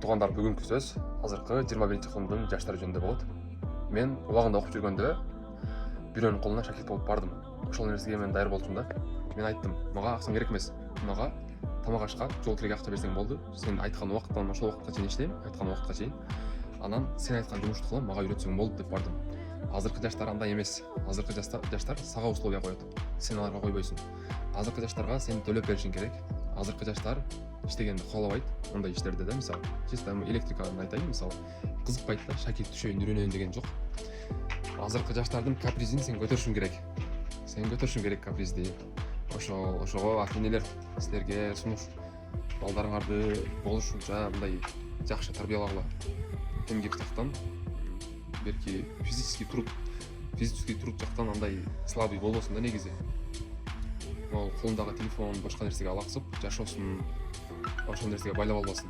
Туугандар, бүгүнкү сөз азыркы 21-кылымдын жаштары жөнүндө болот. Мен убагында окуп жүргөндө бирөөнүн колуна шакирт болуп бардым. Ошол нерсеге мен даяр болчумун да. Мен айттым, мага акчаң керек эмес. Мага тамак ашка жол киреге акча берсең болду. Сен айткан убакыттан ошол убакытка чейин иштейм, айткан убакытка чейин. Анан сен айткан жумушту кылам, мага үйрөтсөң болду деп бардым. Азыркы жаштар андай эмес. Азыркы жаштар сага условия коет. Сен аларга койбойсуң. Азыркы жаштарга сен төлөп беришиң керек. Азыркы жаштар иштегенди каалабайт. Мындай иштерде да, мисалы, чисто электриканы айтайын, мисалы, кызыкпайт да, шакирт түшөйүн, үйрөнөйүн деген жок. Азыркы жаштардын капризин сен көтөрүшүң керек. Сен көтөрүшүң керек капризди. Ошого ата-энелер силерге сунуш балдарыңарды болушунча мындай жакшы тарбиялагыла. Эмгек жактан, берки физический труд жактан андай слабый болбосун да негизи. Колундагы телефон, башка нерсеге алаксып жашоосун ошол нерсеге байлап албасын.